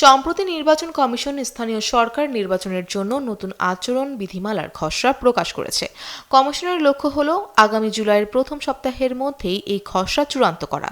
সম্প্রতি নির্বাচন কমিশন স্থানীয় সরকার নির্বাচনের জন্য নতুন আচরণ বিধিমালার খসড়া প্রকাশ করেছে। কমিশনের লক্ষ্য হল আগামী জুলাইয়ের প্রথম সপ্তাহের মধ্যেই এই খসড়া চূড়ান্ত করা।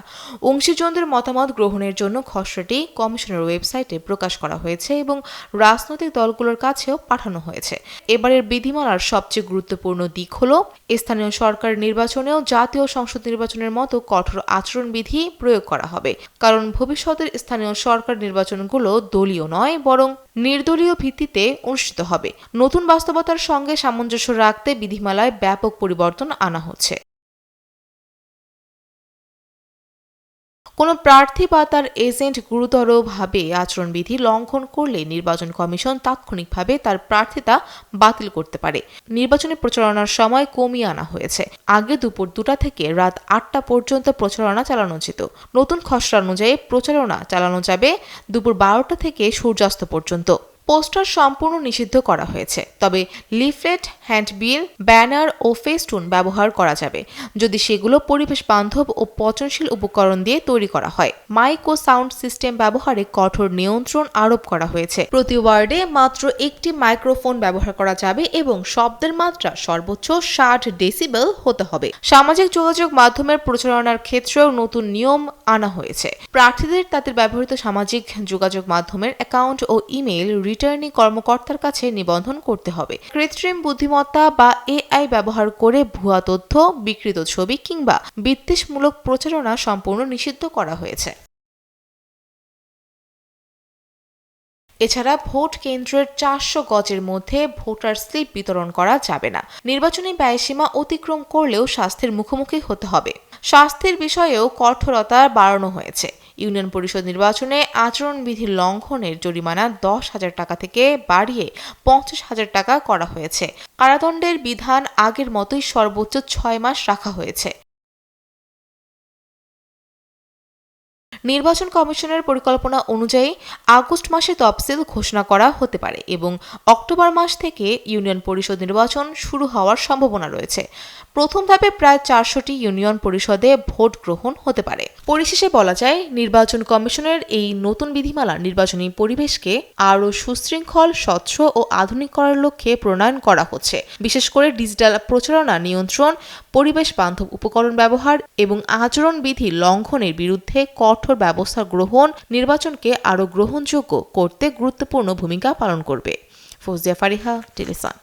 অংশীজনদের মতামত গ্রহণের জন্য খসড়াটি কমিশনের ওয়েবসাইটে প্রকাশ করা হয়েছে এবং রাজনৈতিক দলগুলোর কাছেও পাঠানো হয়েছে। এবারের বিধিমালার সবচেয়ে গুরুত্বপূর্ণ দিক হল স্থানীয় সরকার নির্বাচনেও জাতীয় সংসদ নির্বাচনের মতো কঠোর আচরণবিধি প্রয়োগ করা হবে, কারণ ভবিষ্যতের স্থানীয় সরকার নির্বাচনগুলো দলীয় নয় বরং নির্দলীয় ভিত্তিতে অনুষ্ঠিত হবে। নতুন বাস্তবতার সঙ্গে সামঞ্জস্য রাখতে বিধিমালায় ব্যাপক পরিবর্তন আনা হচ্ছে। কোনো প্রার্থী বা তার এজেন্ট গুরুতরভাবে আচরণবিধি লঙ্ঘন করলে নির্বাচন কমিশন তাৎক্ষণিকভাবে তার প্রার্থিতা বাতিল করতে পারে। নির্বাচনী প্রচারণার সময় কমিয়ে আনা হয়েছে। আগে দুপুর 2টা থেকে রাত 8টা পর্যন্ত প্রচারণা চালানো যেত। নতুন খসড়া অনুযায়ী প্রচারণা চালানো যাবে দুপুর 12টা থেকে সূর্যাস্ত পর্যন্ত। পোস্টার সম্পূর্ণ নিষিদ্ধ করা হয়েছে, তবে লিফলেট, হ্যান্ডবিল, ব্যানার ও ফেস্টুন ব্যবহার করা যাবে যদি সেগুলো পরিবেশ বান্ধব ও পচনশীল উপকরণ দিয়ে তৈরি করা হয়। মাইক ও সাউন্ড সিস্টেম ব্যবহারে কঠোর নিয়ন্ত্রণ আরোপ করা হয়েছে। প্রতি ওয়ার্ডে মাত্র একটি মাইক্রোফোন ব্যবহার করা যাবে এবং শব্দের মাত্রা সর্বোচ্চ 60 ডেসিবেল হতে হবে। সামাজিক যোগাযোগ মাধ্যমের প্রচারণার ক্ষেত্রেও নতুন নিয়ম আনা হয়েছে। প্রার্থীদের তাদের ব্যবহৃত সামাজিক যোগাযোগ মাধ্যমের অ্যাকাউন্ট ও ইমেইল রিটার্নিং কর্মকর্তার কাছে নিবন্ধন করতে হবে। কৃত্রিম বুদ্ধিমত্তা বা এআই ব্যবহার করে ভুয়া তথ্য, বিকৃত ছবি কিংবা বিদ্বেষমূলক প্রচারণা সম্পূর্ণ নিষিদ্ধ করা হয়েছে। এছাড়া ভোট কেন্দ্রের 400 গজের মধ্যে ভোটার স্লিপ বিতরণ করা যাবে না। নির্বাচনী ব্যয়সীমা অতিক্রম করলেও শাস্তির মুখোমুখি হতে হবে। শাস্তির বিষয়েও কঠোরতা বাড়ানো হয়েছে। ইউনিয়ন পরিষদ নির্বাচনে আচরণবিধি লঙ্ঘনের জরিমানা 10,000 টাকা থেকে বাড়িয়ে 50,000 টাকা করা হয়েছে। কারাদণ্ডের বিধান আগের মতোই সর্বোচ্চ 6 মাস রাখা হয়েছে। নির্বাচন কমিশনের পরিকল্পনা অনুযায়ী আগস্ট মাসে তফসিল ঘোষণা করা হতে পারে এবং অক্টোবর মাস থেকে ইউনিয়ন পরিষদ নির্বাচন শুরু হওয়ার সম্ভাবনা রয়েছে। প্রথম ধাপে প্রায় 400টি ইউনিয়ন পরিষদে ভোট গ্রহণ হতে পারে। পরিশেষে বলা যায়, নির্বাচন কমিশনের এই নতুন বিধিমালা নির্বাচনী পরিবেশকে আরও সুশৃঙ্খল, স্বচ্ছ ও আধুনিক করার লক্ষ্যে প্রণয়ন করা হচ্ছে। বিশেষ করে ডিজিটাল প্রচারণা নিয়ন্ত্রণ, পরিবেশ বান্ধব উপকরণ ব্যবহার এবং আচরণবিধি লঙ্ঘনের বিরুদ্ধে কঠোর ব্যবস্থা গ্রহণ নির্বাচনকে আরও গ্রহণযোগ্য করতে গুরুত্বপূর্ণ ভূমিকা পালন করবে। ফৌজিয়া ফারিহা, টেলিসান।